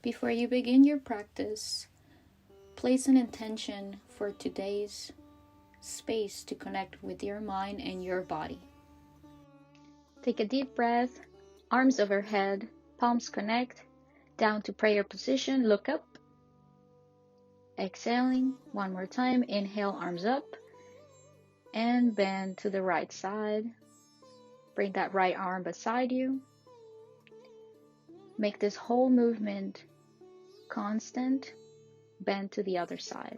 Before you begin your practice, place an intention for today's space to connect with your mind and your body. Take a deep breath, arms overhead, palms connect, down to prayer position, look up. Exhaling, one more time, inhale, arms up, and bend to the right side. Bring that right arm beside you. Make this whole movement constant, bend to the other side.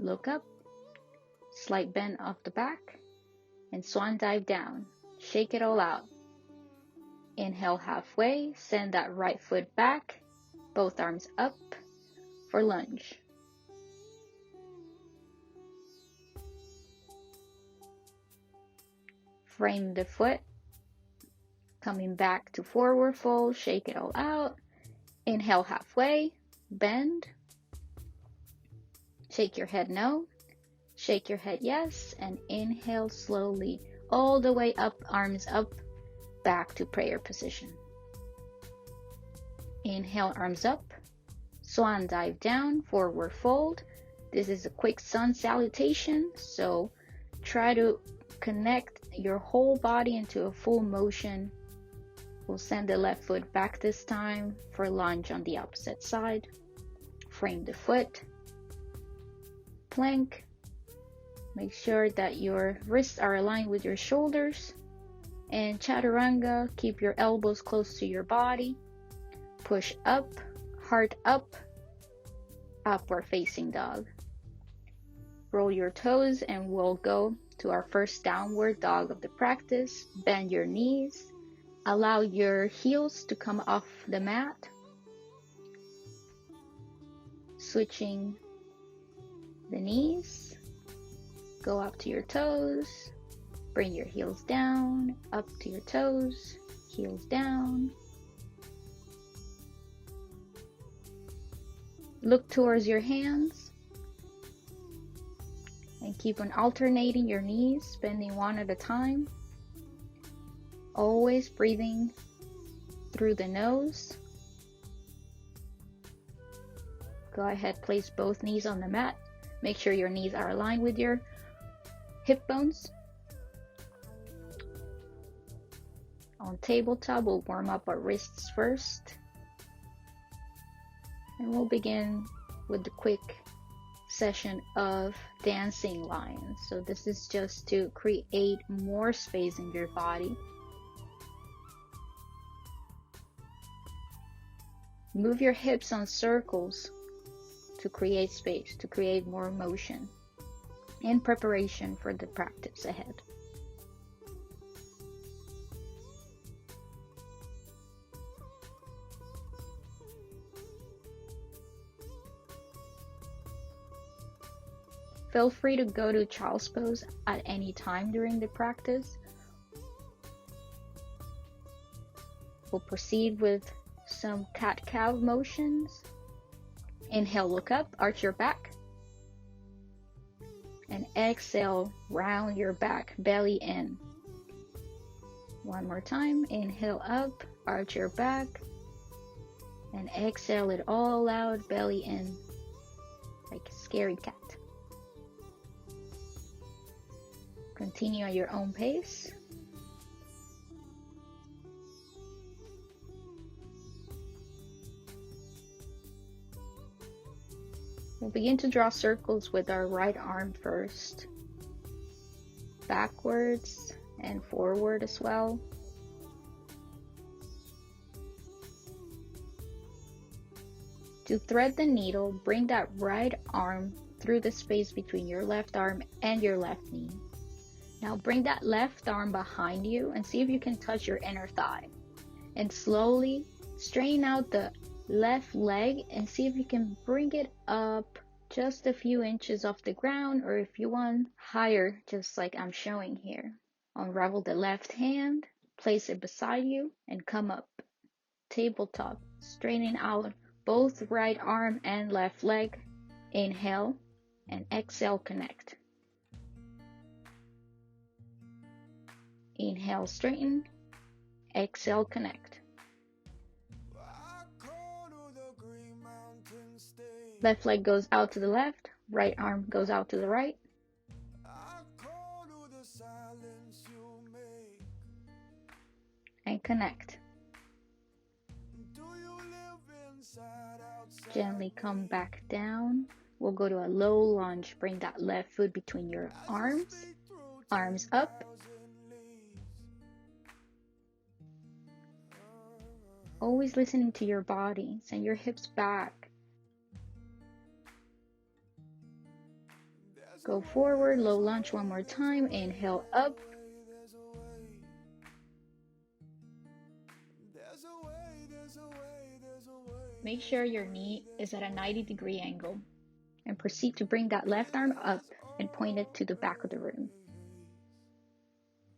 Look up, slight bend of the back, and swan dive down. Shake it all out. Inhale halfway, send that right foot back, both arms up for lunge. Frame the foot, coming back to forward fold, shake it all out. Inhale halfway, bend. Shake your head no, shake your head yes, and inhale slowly all the way up, arms up, back to prayer position. Inhale, arms up, swan dive down, forward fold. This is a quick sun salutation, so try to connect your whole body into a full motion. We'll send the left foot back this time for lunge on the opposite side. Frame the foot, plank. Make sure that your wrists are aligned with your shoulders. And chaturanga, keep your elbows close to your body. Push up, heart up, upward facing dog. Roll your toes and we'll go to our first downward dog of the practice. Bend your knees. Allow your heels to come off the mat. Switching the knees. Go up to your toes. Bring your heels down, up to your toes, heels down. Look towards your hands. And keep on alternating your knees, bending one at a time. Always breathing through the nose. Go ahead, place both knees on the mat. Make sure your knees are aligned with your hip bones. On tabletop, we'll warm up our wrists first. And we'll begin with the quick session of dancing lions. So this is just to create more space in your body. Move your hips on circles to create space, to create more motion in preparation for the practice ahead. Feel free to go to child's pose at any time during the practice. We'll proceed with some cat-cow motions. Inhale, look up, arch your back. And exhale, round your back, belly in. One more time. Inhale up, arch your back. And exhale it all out, belly in. Like a scary cat. Continue at your own pace. We'll begin to draw circles with our right arm first. Backwards and forward as well. To thread the needle, bring that right arm through the space between your left arm and your left knee. Now bring that left arm behind you and see if you can touch your inner thigh. And slowly straighten out the left leg and see if you can bring it up just a few inches off the ground, or if you want higher, just like I'm showing here. Unravel the left hand, place it beside you, and come up. Tabletop, straightening out both right arm and left leg. Inhale and exhale, connect. Inhale, straighten. Exhale, connect. Left leg goes out to the left, right arm goes out to the right. And connect. Gently come back down. We'll go to a low lunge. Bring that left foot between your arms. Arms up. Always listening to your body. Send your hips back. Go forward, low lunge one more time. Inhale up. Make sure your knee is at a 90-degree angle. And proceed to bring that left arm up and point it to the back of the room.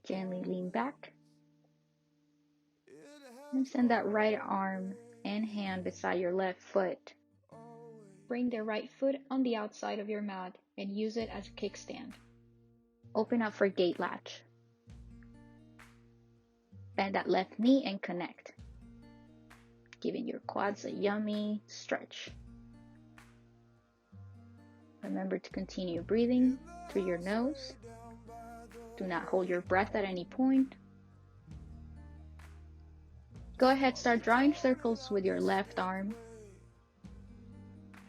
Gently lean back. And send that right arm and hand beside your left foot. Bring the right foot on the outside of your mat and use it as a kickstand. Open up for gate latch. Bend that left knee and connect. Giving your quads a yummy stretch. Remember to continue breathing through your nose. Do not hold your breath at any point. Go ahead, start drawing circles with your left arm.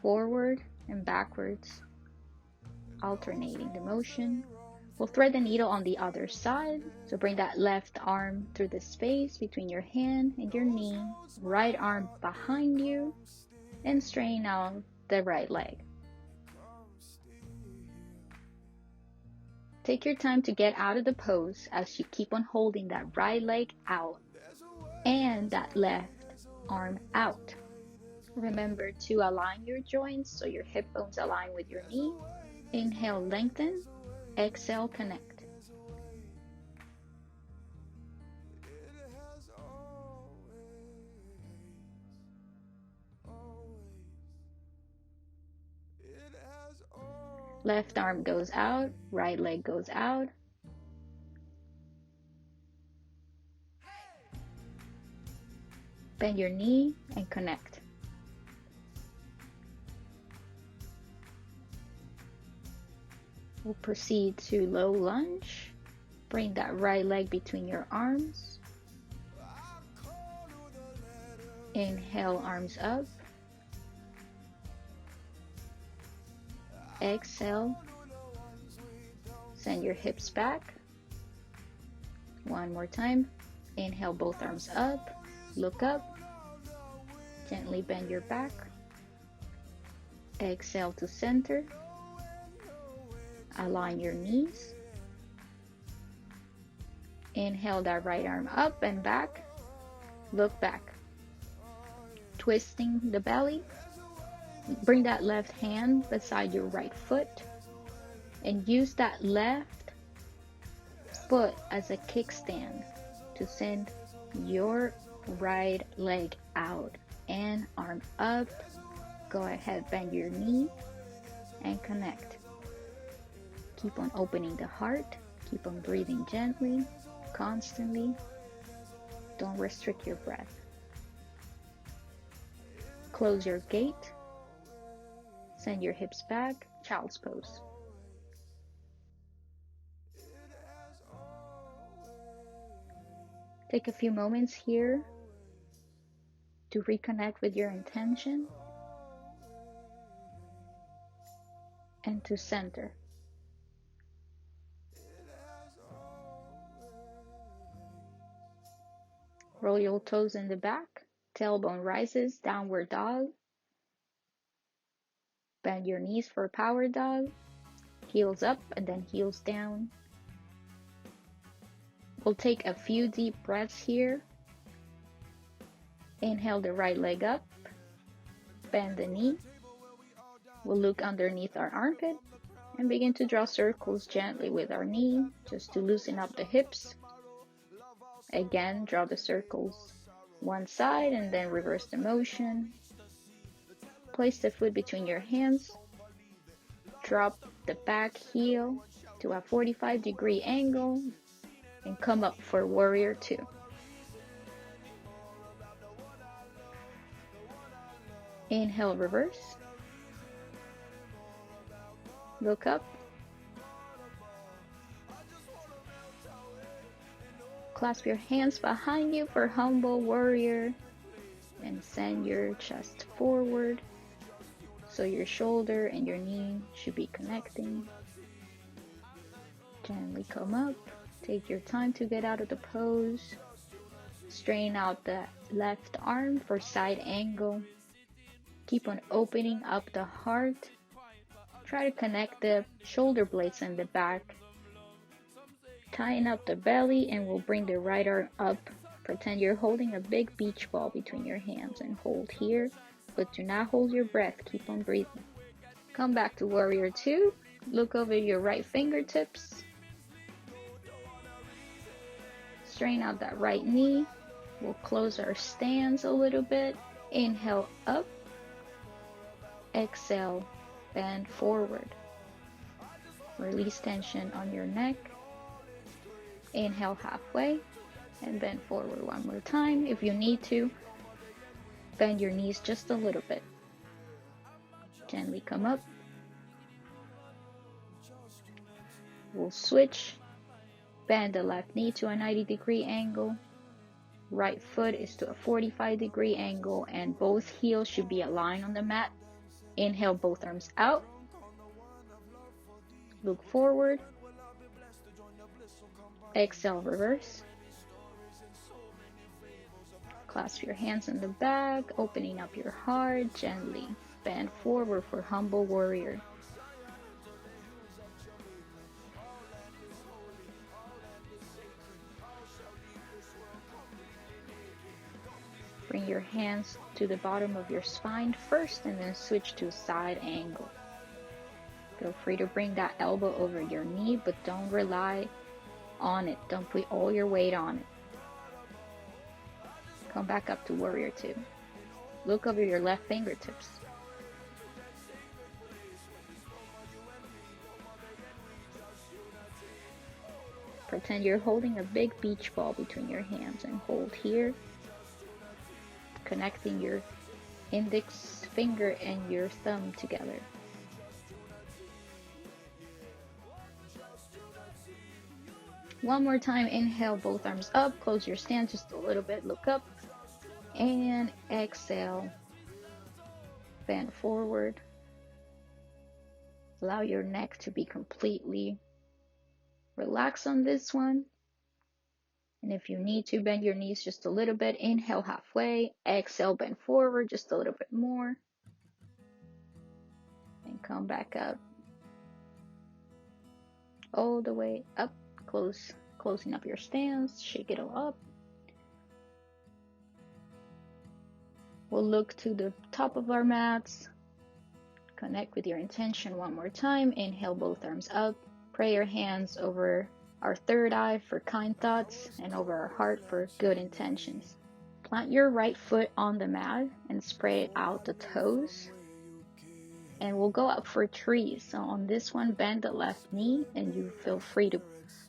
Forward and backwards, alternating the motion. We'll thread the needle on the other side. So bring that left arm through the space between your hand and your knee. Right arm behind you. And straighten out the right leg. Take your time to get out of the pose as you keep on holding that right leg out and that left arm out. Remember to align your joints so your hip bones align with your knee. Inhale, lengthen. Exhale, connect. Left arm goes out, right leg goes out. Bend your knee and connect. We'll proceed to low lunge. Bring that right leg between your arms. Inhale, arms up. Exhale. Send your hips back. One more time. Inhale, both arms up. Look up. Gently bend your back. Exhale to center. Align your knees. Inhale that right arm up and back. Look back. Twisting the belly. Bring that left hand beside your right foot. And use that left foot as a kickstand to send your right leg out and arm up. Go ahead, bend your knee and connect. Keep on opening the heart. Keep on breathing gently, constantly. Don't restrict your breath. Close your gate. Send your hips back. Child's pose. Take a few moments here to reconnect with your intention and to center. Roll your toes in the back. Tailbone rises, downward dog. Bend your knees for power dog. Heels up and then heels down. We'll take a few deep breaths here. Inhale the right leg up. Bend the knee. We'll look underneath our armpit and begin to draw circles gently with our knee just to loosen up the hips. Again, draw the circles one side and then reverse the motion. Place the foot between your hands. Drop the back heel to a 45-degree angle and come up for warrior two. Inhale, reverse. Look up. Clasp your hands behind you for humble warrior and send your chest forward. So your shoulder and your knee should be connecting. Gently come up. Take your time to get out of the pose. Straighten out the left arm for side angle. Keep on opening up the heart. Try to connect the shoulder blades in the back. Tighten up the belly and we'll bring the right arm up. Pretend you're holding a big beach ball between your hands and hold here, but do not hold your breath. Keep on breathing. Come back to warrior 2. Look over your right fingertips. Straighten out that right knee. We'll close our stance a little bit. Inhale up. Exhale, bend forward. Release tension on your neck. Inhale halfway and bend forward one more time. If you need to, bend your knees just a little bit. Gently come up. We'll switch. Bend the left knee to a 90-degree angle. Right foot is to a 45-degree angle and both heels should be aligned on the mat. Inhale, both arms out. Look forward. Exhale, reverse. Clasp your hands in the back, opening up your heart. Gently bend forward for humble warrior. Bring your hands to the bottom of your spine first and then switch to side angle. Feel free to bring that elbow over your knee, but don't rely on it. Don't put all your weight on it. Come back up to warrior 2. Look over your left fingertips. Pretend you're holding a big beach ball between your hands and hold here, connecting your index finger and your thumb together. One more time, inhale, both arms up, close your stance just a little bit, look up, and exhale, bend forward. Allow your neck to be completely relaxed on this one. And if you need to, bend your knees just a little bit. Inhale halfway, exhale, bend forward just a little bit more. And come back up. All the way up, closing up your stance, shake it all up. We'll look to the top of our mats. Connect with your intention one more time. Inhale, both arms up. Pray your hands over our third eye for kind thoughts and over our heart for good intentions. Plant your right foot on the mat and spread out the toes. And we'll go up for trees. So on this one, bend the left knee and you feel free to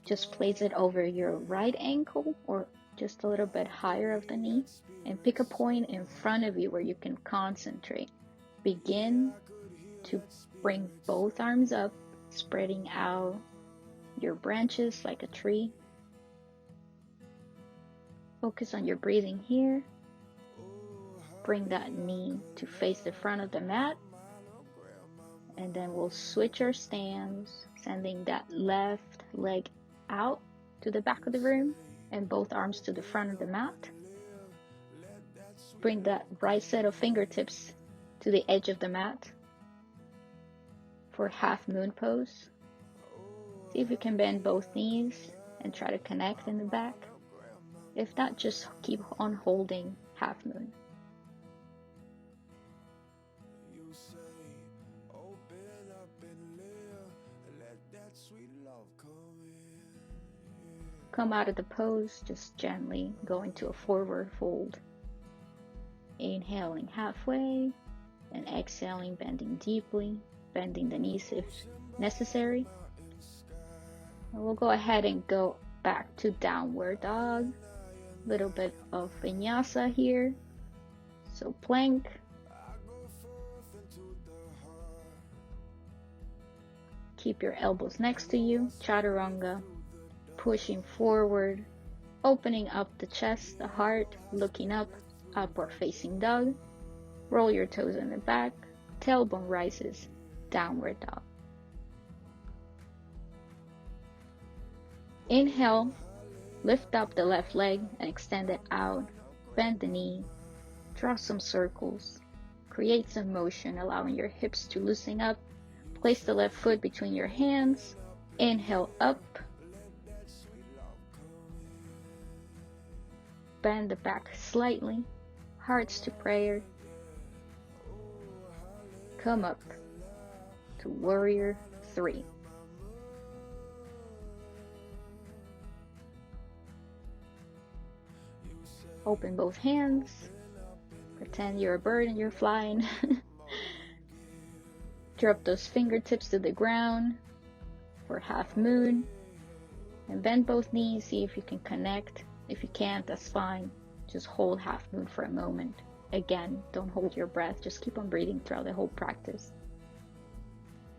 just place it over your right ankle or just a little bit higher of the knee. And pick a point in front of you where you can concentrate. Begin to bring both arms up, spreading out your branches like a tree. Focus on your breathing here. Bring that knee to face the front of the mat. And then we'll switch our stance, sending that left leg out to the back of the room and both arms to the front of the mat. Bring that right set of fingertips to the edge of the mat for half moon pose. See if you can bend both knees and try to connect in the back. If not, just keep on holding half moon. Come out of the pose, just gently go into a forward fold. Inhaling halfway and exhaling, bending deeply, bending the knees if necessary. And we'll go ahead and go back to downward dog. Little bit of vinyasa here. So plank. Keep your elbows next to you, chaturanga, pushing forward, opening up the chest, the heart, looking up, upward facing dog. Roll your toes in the back, tailbone rises, downward dog. Inhale, lift up the left leg and extend it out. Bend the knee, draw some circles, create some motion, allowing your hips to loosen up. Place the left foot between your hands. Inhale up. Bend the back slightly, hearts to prayer. Come up to warrior 3. Open both hands. Pretend you're a bird and you're flying. Drop those fingertips to the ground for half moon. And bend both knees, see if you can connect. If you can't, that's fine. Just hold half moon for a moment. Again, don't hold your breath. Just keep on breathing throughout the whole practice.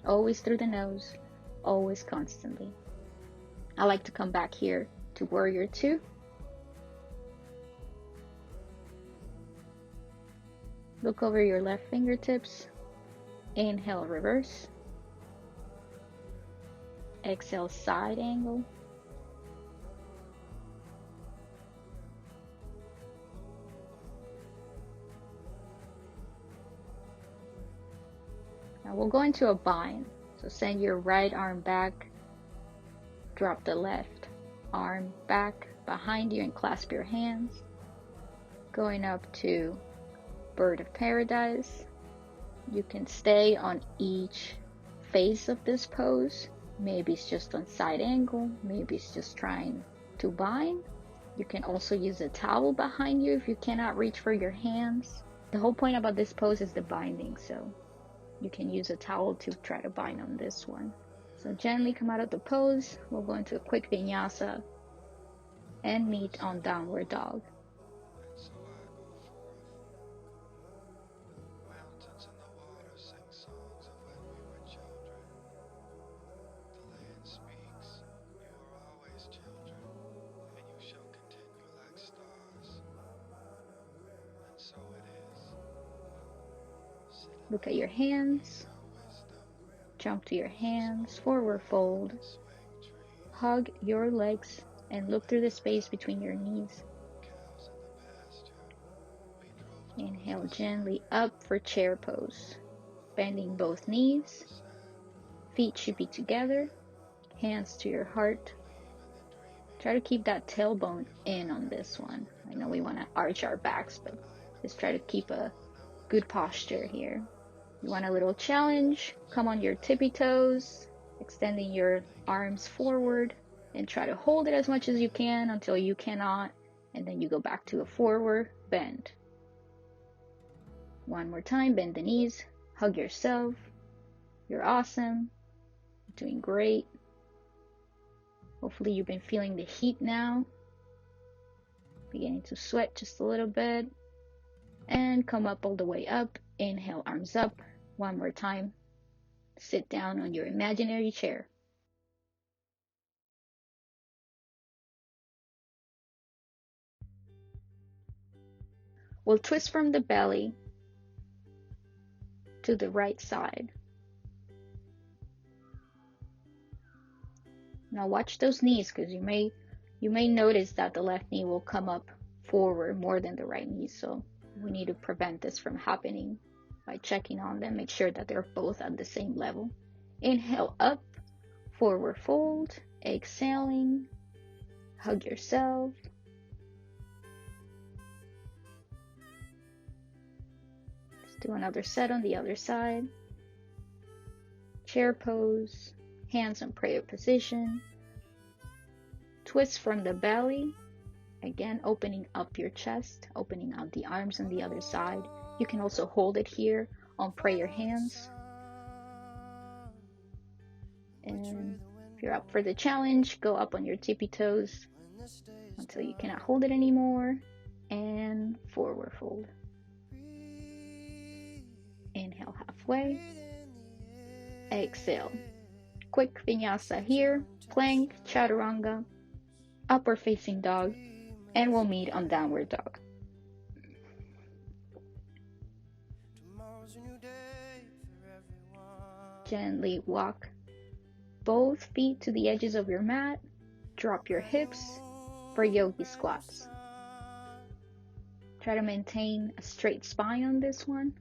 Always through the nose, always constantly. I like to come back here to warrior 2. Look over your left fingertips. Inhale, reverse. Exhale, side angle. Now we'll go into a bind. So send your right arm back. Drop the left arm back behind you and clasp your hands. Going up to bird of paradise. You can stay on each face of this pose. Maybe it's just on side angle. Maybe it's just trying to bind. You can also use a towel behind you if you cannot reach for your hands. The whole point about this pose is the binding, so you can use a towel to try to bind on this one. So gently come out of the pose. We'll go into a quick vinyasa and meet on downward dog. Look at your hands. Jump to your hands, forward fold. Hug your legs and look through the space between your knees. Inhale gently up for chair pose. Bending both knees. Feet should be together. Hands to your heart. Try to keep that tailbone in on this one. I know we want to arch our backs, but just try to keep a good posture here. You want a little challenge? Come on your tippy toes, extending your arms forward, and try to hold it as much as you can until you cannot, and then you go back to a forward bend. One more time, bend the knees, hug yourself. You're awesome, doing great. Hopefully you've been feeling the heat now, beginning to sweat just a little bit, and come up all the way up. Inhale, arms up. One more time. Sit down on your imaginary chair. We'll twist from the belly to the right side. Now watch those knees, because you may notice that the left knee will come up forward more than the right knee, so we need to prevent this from happening by checking on them. Make sure that they're both at the same level. Inhale up, forward fold. Exhaling, hug yourself. Let's do another set on the other side. Chair pose, hands in prayer position. Twist from the belly. Again, opening up your chest, opening out the arms on the other side. You can also hold it here on prayer hands. And if you're up for the challenge, go up on your tippy toes until you cannot hold it anymore. And forward fold. Inhale halfway. Exhale. quick vinyasa here, plank, chaturanga, upward facing dog, and we'll meet on downward dog. Gently walk both feet to the edges of your mat, drop your hips for Yogi Squats. Try to maintain a straight spine on this one.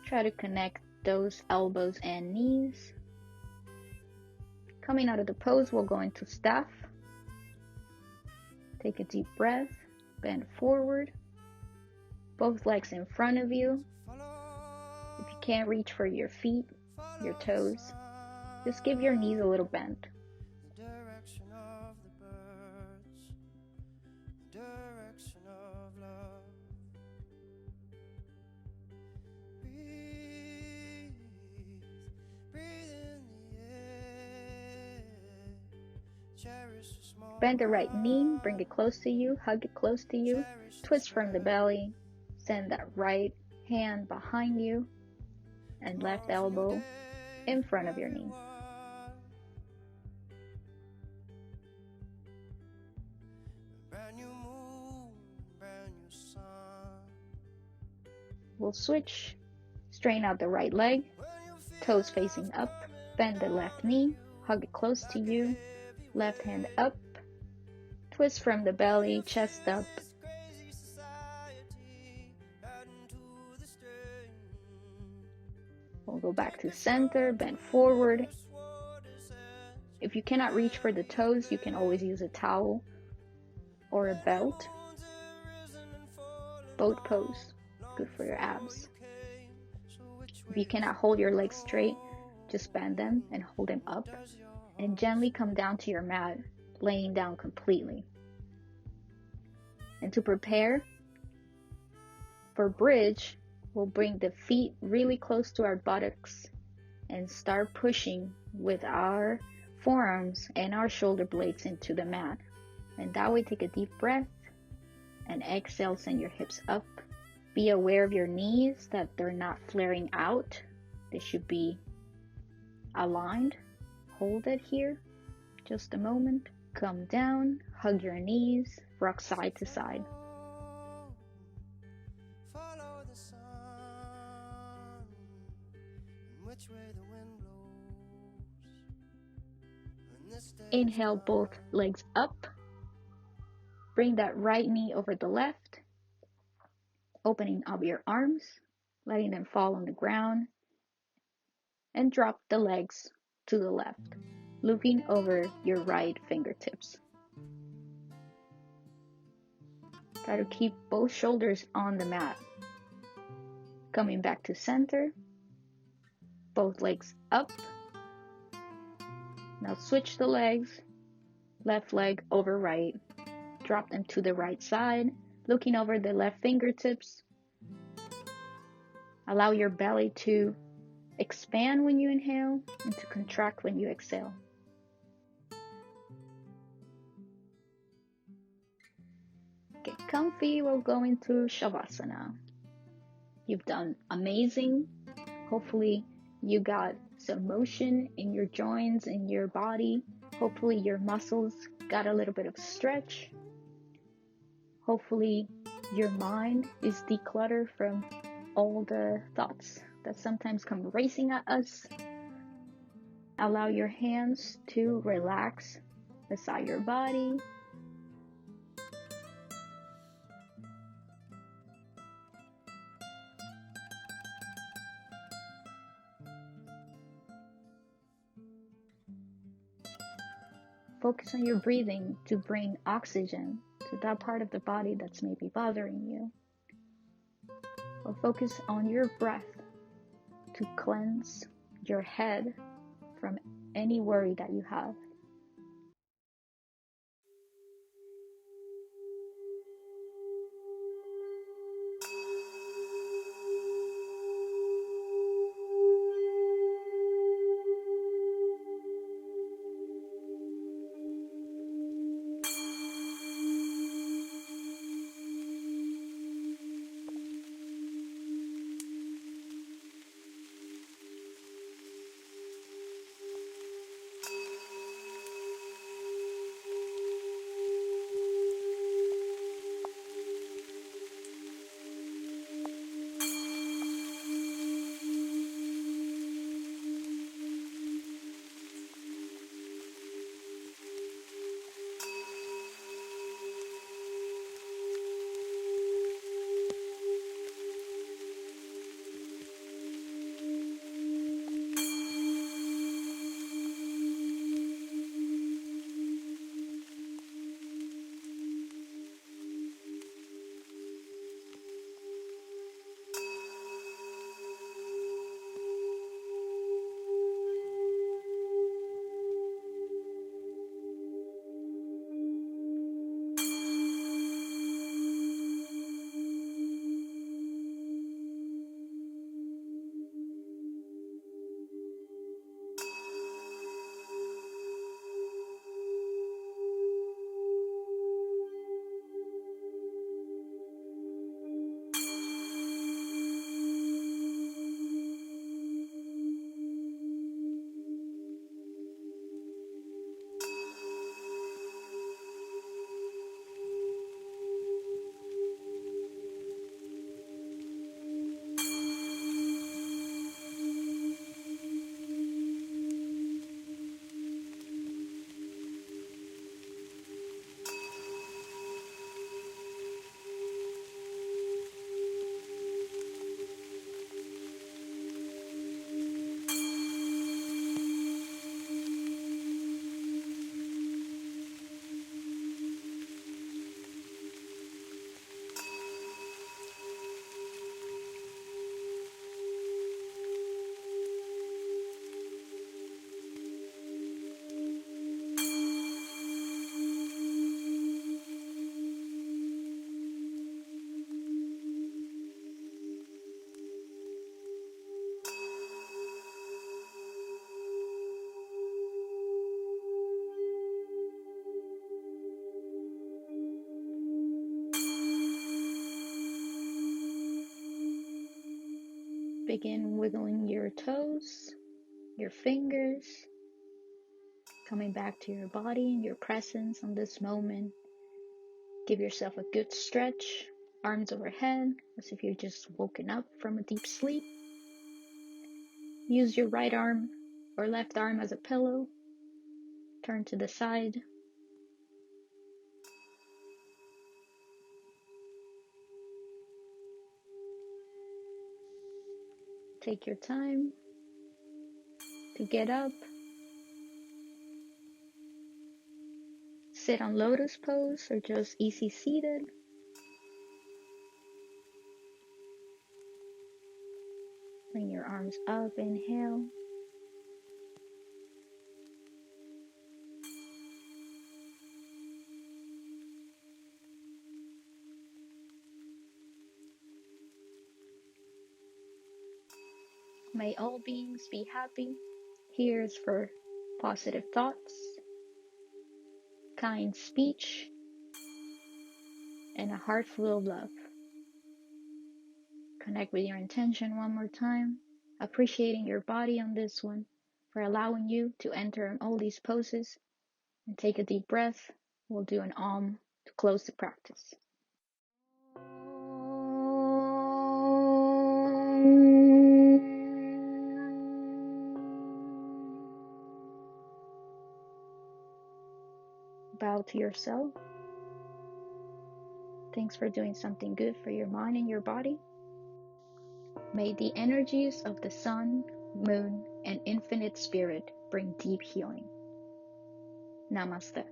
Try to connect those elbows and knees. Coming out of the pose, we'll go into staff. Take a deep breath, bend forward, both legs in front of you. If you can't reach for your feet, your toes, just give your knees a little bend. Bend the right knee, bring it close to you, hug it close to you, twist from the belly, send that right hand behind you, and left elbow in front of your knee. We'll switch, straighten out the right leg, toes facing up, bend the left knee, hug it close to you, left hand up, twist from the belly, chest up. We'll go back to center, bend forward. If you cannot reach for the toes, you can always use a towel or a belt. Boat pose, good for your abs. If you cannot hold your legs straight, just bend them and hold them up. And gently come down to your mat, laying down completely. And to prepare for bridge, we'll bring the feet really close to our buttocks and start pushing with our forearms and our shoulder blades into the mat. And that way, take a deep breath and exhale, send your hips up. Be aware of your knees, that they're not flaring out. They should be aligned. Hold it here, just a moment. Come down, hug your knees, rock side to side. Inhale, both legs up. Bring that right knee over the left, opening up your arms, letting them fall on the ground, and drop the legs to the left, looking over your right fingertips. Try to keep both shoulders on the mat. Coming back to center, both legs up. Now switch the legs, left leg over right, drop them to the right side, looking over the left fingertips. Allow your belly to expand when you inhale and to contract when you exhale. Get comfy, we'll go into Shavasana. You've done amazing. Hopefully you got some motion in your joints, in your body. Hopefully your muscles got a little bit of stretch. Hopefully your mind is decluttered from all the thoughts that sometimes come racing at us. Allow your hands to relax beside your body. Focus on your breathing to bring oxygen to that part of the body that's maybe bothering you. Or focus on your breath to cleanse your head from any worry that you have. begin wiggling your toes, your fingers, coming back to your body and your presence on this moment. Give yourself a good stretch, arms overhead, as if you're just woken up from a deep sleep. Use your right arm or left arm as a pillow. Turn to the side. Take your time to get up. Sit on lotus pose or just easy seated. Bring your arms up, inhale. May all beings be happy. Here's for positive thoughts, kind speech, and a heart full of love. Connect with your intention one more time, appreciating your body on this one for allowing you to enter in all these poses. And take a deep breath. We'll do an Om to close the practice. Bow to yourself. Thanks for doing something good for your mind and your body. May the energies of the sun, moon, and infinite spirit bring deep healing. Namaste.